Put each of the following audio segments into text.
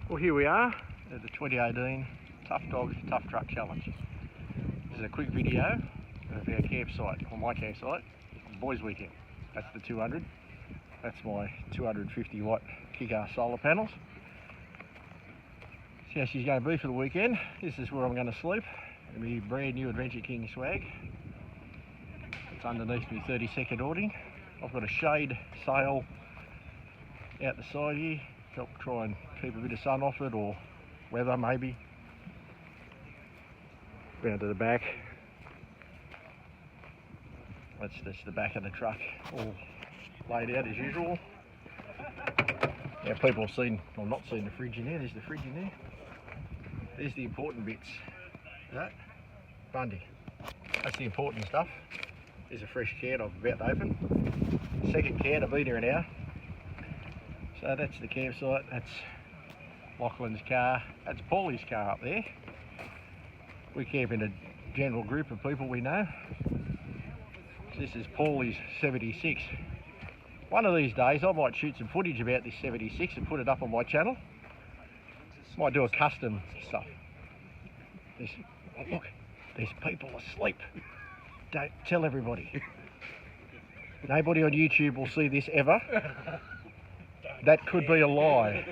Well, here we are at the 2018 Tuff Truck Challenge. This is a quick video of our campsite, or my campsite, Boys Weekend. That's the 200. That's my 250 watt kick-ass solar panels. See how she's going to be for the weekend. This is where I'm going to sleep. It'll be brand new Adventure King swag. It's underneath my 30-second awning. I've got a shade sail out the side here. Help try and keep a bit of sun off it, or weather maybe. Round to the back. That's the back of the truck, all laid out as usual. Now people have seen, or not seen the fridge in there. There's the fridge in there. There's the important bits. That Bundy. That's the important stuff. There's a fresh can I'm about to open. Second can, I've been here an hour. So that's the campsite. That's Lachlan's car. That's Paulie's car up there. We camp in a general group of people we know. This is Paulie's 76. One of these days I might shoot some footage about this 76 and put it up on my channel. Might do a custom stuff. Look, there's people asleep. Don't tell everybody. Nobody on YouTube will see this ever. That could be a lie.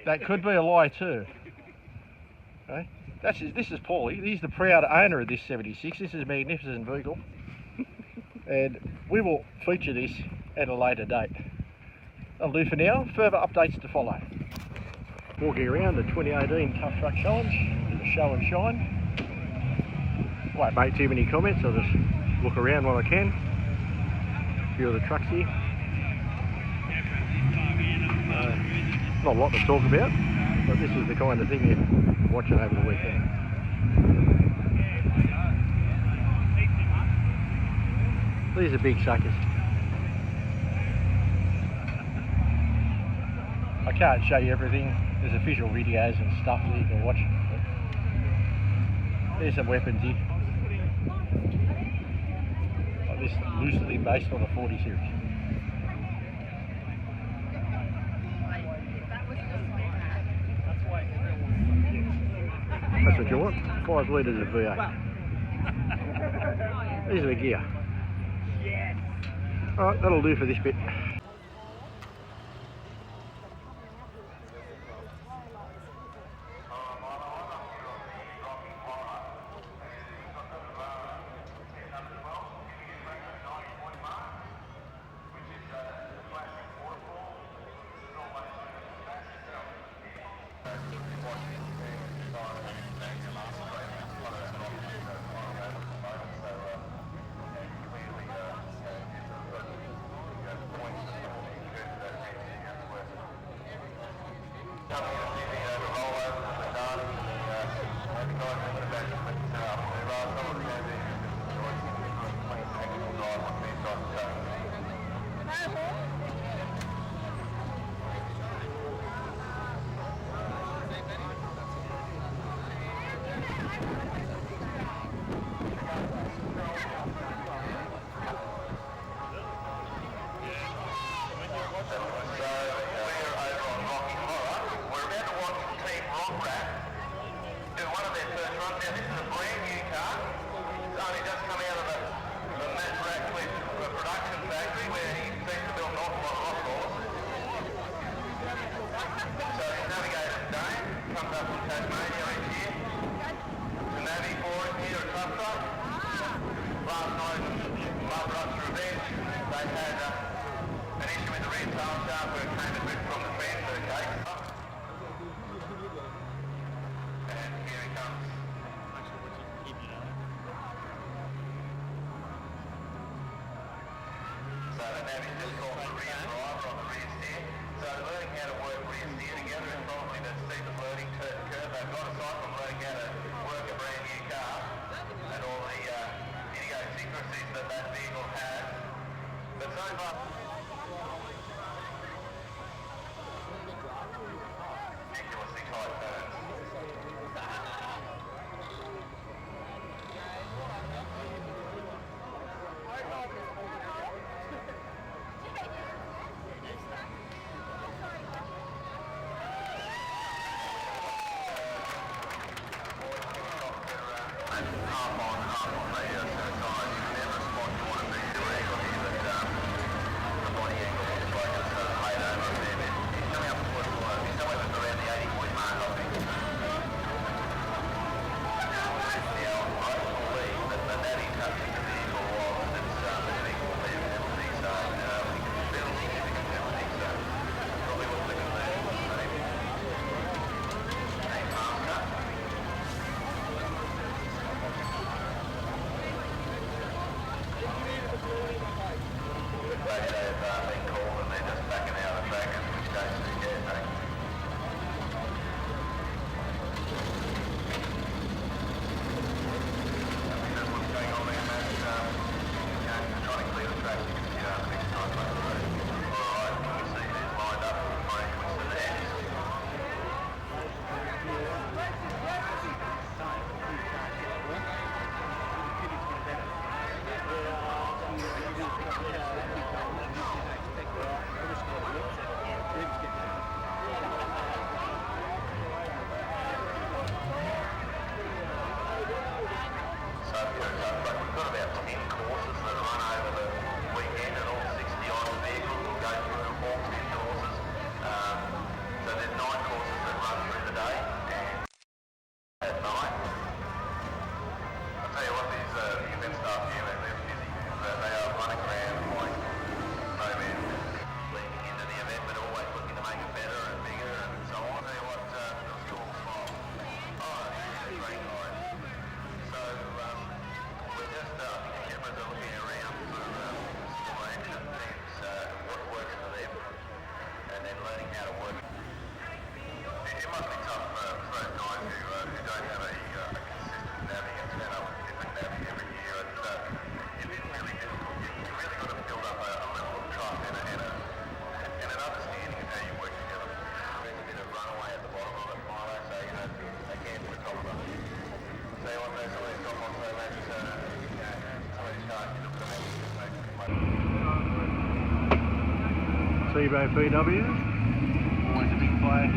That could be a lie too. Okay? This is Paulie. He's the proud owner of this 76. This is a magnificent vehicle. And we will feature this at a later date. That'll do for now. Further updates to follow. Walking around the 2018 Tuff Truck Challenge. Bit of show and shine. Won't make too many comments. I'll just look around while I can. A few of the trucks here. Not a lot to talk about, but this is the kind of thing you're watching over the weekend. These are big suckers. I can't show you everything. There's official videos and stuff that you can watch. There's some weapons here. Like this, loosely based on a 40 series. That's what you want, 5 litres of V8. These are the gear. Alright, that'll do for this bit. courses that run through the day and at night. I'll tell you what, these the event staff here, they're busy. They are running around like no man leading into the event, but always looking to make it better and bigger and so on. I'll tell you what, it was cool smile. Oh, these are great guys. So we're just, I think the cameras are looking around for small action things, what works for them, and then learning how to work. It must be tough for those guys who don't have a consistent navvy and turn up with different navvy every year. It is really difficult. You really got to build up a level of trust and an understanding of how you work together. There's a bit of runaway at the bottom of it, Milo, so they can't put a top of it. So you want those some of these top ones, so maybe some of these guys, you look at them and Seabay PW, always a big play.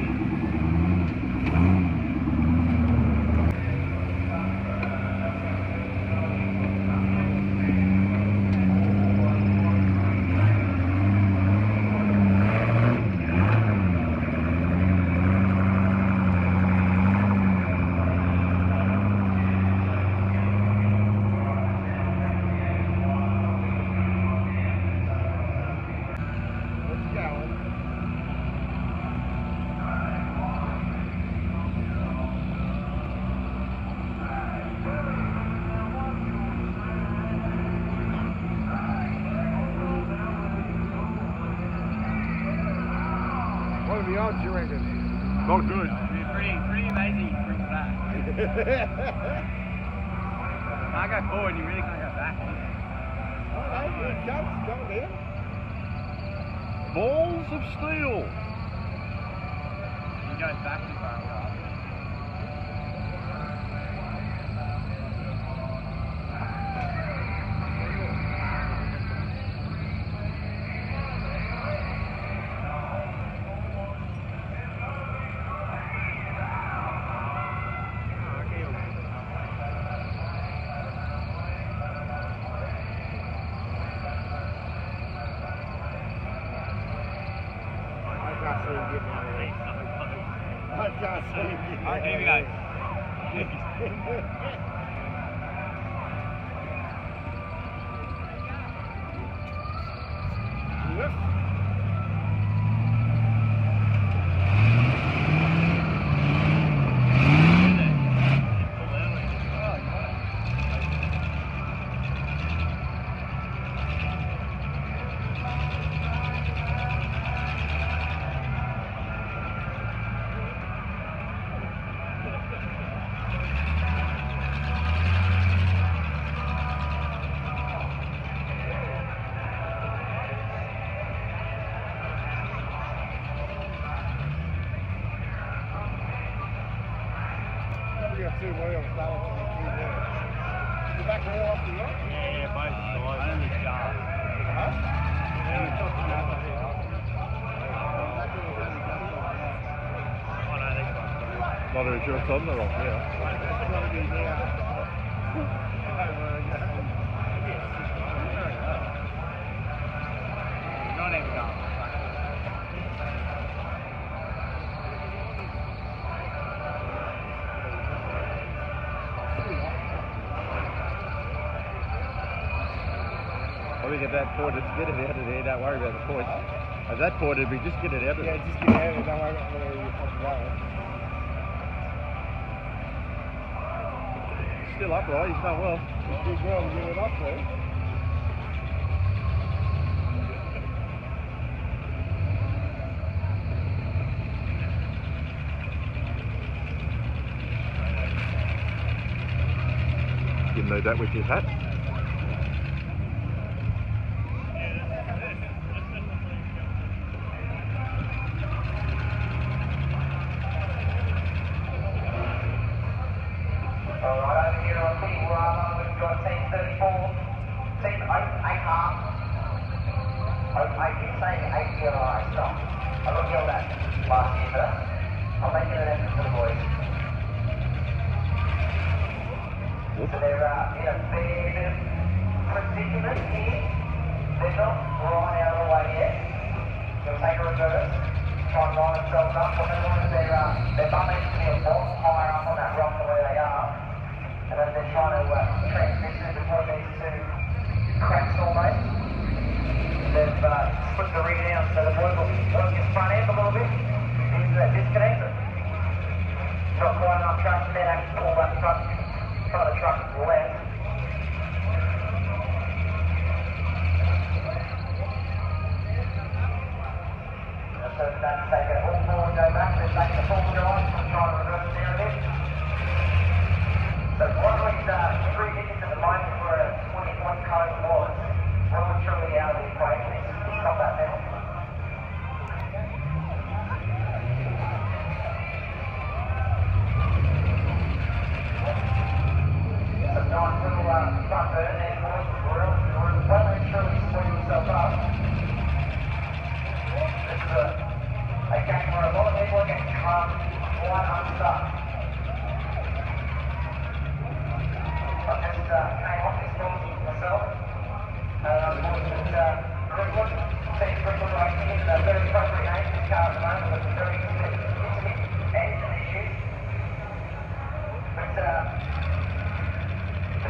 What are the odds you reckon? Not good. Pretty amazing he brings back. I go forward, you really can't go back. Oh, no, here it comes, going down. Balls of steel. He goes back too far. I can't see him getting out of there. Here we go. Yep. You got two wheels balancing the two wheels. The back wheel off the road? Yeah, both sides. Only jar. Huh? Not a insurance on the rock, yeah. It's got to be now. Not even going. I think at that point, it's get it out of there, don't worry about the points. At that point, it'd be just get it out of there. Yeah, just get out of it, don't worry about whether you're fucking going. Still upright, he's done well. It's big well to get it off there. Didn't know that with his hat. Alright, over here on team 1, we've got team 34, team 8 half. I keep saying 8 here, alright, stop. I got yelled at last year, but I'm making an effort for the boys. So they're in a fair bit of predicament here. They're not right out of the way yet. They'll take a reverse. try and line themselves up. What they want is their bum needs to be a lot higher up on that rock than where they are. And then they're trying to transition between these two cracks almost. They've split the rig down, so the boys will work his front end a little bit into that disconnector. Not quite enough traction there to actually pull that front of the truck to the left. So that's taking it all forward, go back, then taking the full drive, and trying to reverse it down a bit. So Broadway's 3 digits at the moment where a 2020 code was. Well and truly out of the equation. It's not that now. Some nice little front burn there, boys. Well and truly sweep himself up. This is a game where a lot of people are getting come quite unstuck. I just came off this course myself. Crickwood, Team Crickwood racing in a very appropriate name for this car at the moment, with some very intimate engine issues. But the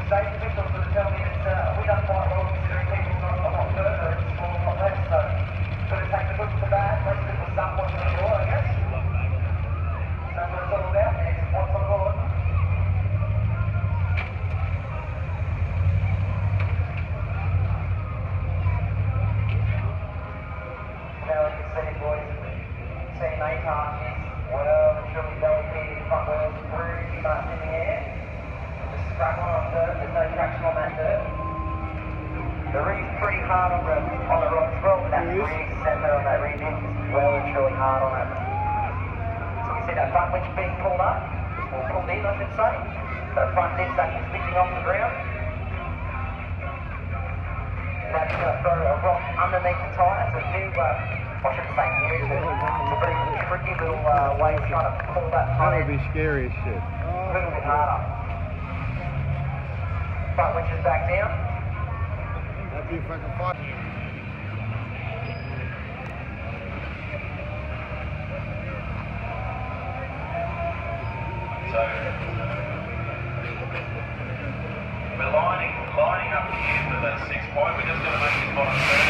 safety officials sort of tell me that we've done quite well considering people not a lot further and small a lot less, so sort of take the good with the bad, most people start what's on board, I guess. That's what it's all about, it's what's on board. Now we can see, boys, Team ATAR is well and truly well-feeding front wheels pretty much in the air. Just scrap on dirt, there's no traction on that dirt. The rig's pretty hard on the rock as well, but that rig center on that rig is well and truly hard on it. So you see that front winch being pulled up, or pulled in I should say. That front disc actually lifting off the ground. That's going to throw a rock underneath the tyre. It's a new, I shouldn't say new, but it's a very tricky little way of trying to pull that front That would end be scary as shit. a little bit harder. Front winch is back down. That'd be a fucking fight. So we're lining up here for that 6 point. We're just going to make this bottom turn.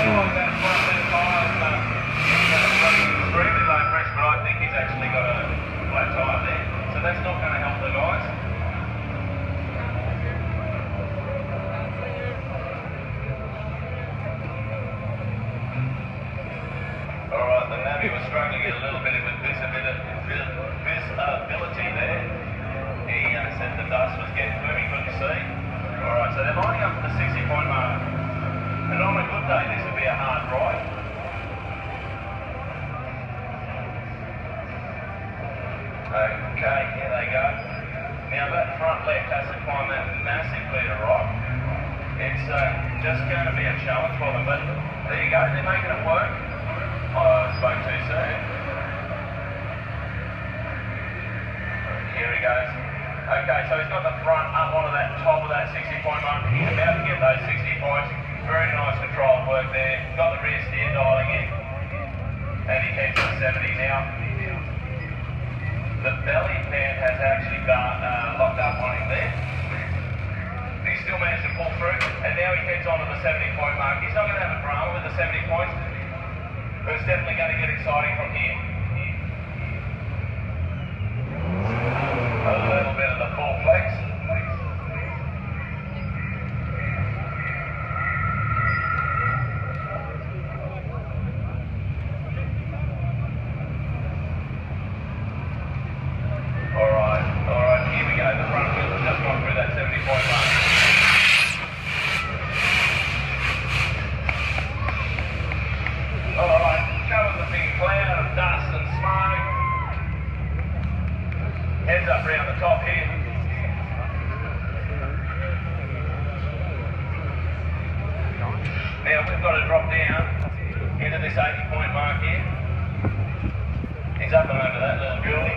That front left tyre is running extremely low pressure, but I think he's actually got a flat tyre there. So that's not going to help the guys. Alright, the Navy was struggling a little bit with visibility there. He said the dust was getting to him, he couldn't see. Alright, so they're lining up at the 60 point mark. And on a good day, this would be a hard ride. Okay, here they go. Now that front left has to climb that massive bit of rock. It's just going to be a challenge for them, but there you go, they're making it work. I spoke too soon. Here he goes. Okay, so he's got the front up onto that top of that 60 point mark. He's about to get those 60 points. Very nice controlled work there. Got the rear steer dialing in. And he heads to 70 now. The belly pan has actually locked up on him there. He still managed to pull through. And now he heads on to the 70 point mark. He's not going to have a drama with the 70 points. But it's definitely going to get exciting from here. A little bit of the full flex. Alright, here we go. The front wheel has just gone through that 70 point mark. Alright, showing the big cloud of dust and smoke. Heads up round the top here. Now we've got to drop down into this 80 point mark here. He's up and over that little gully.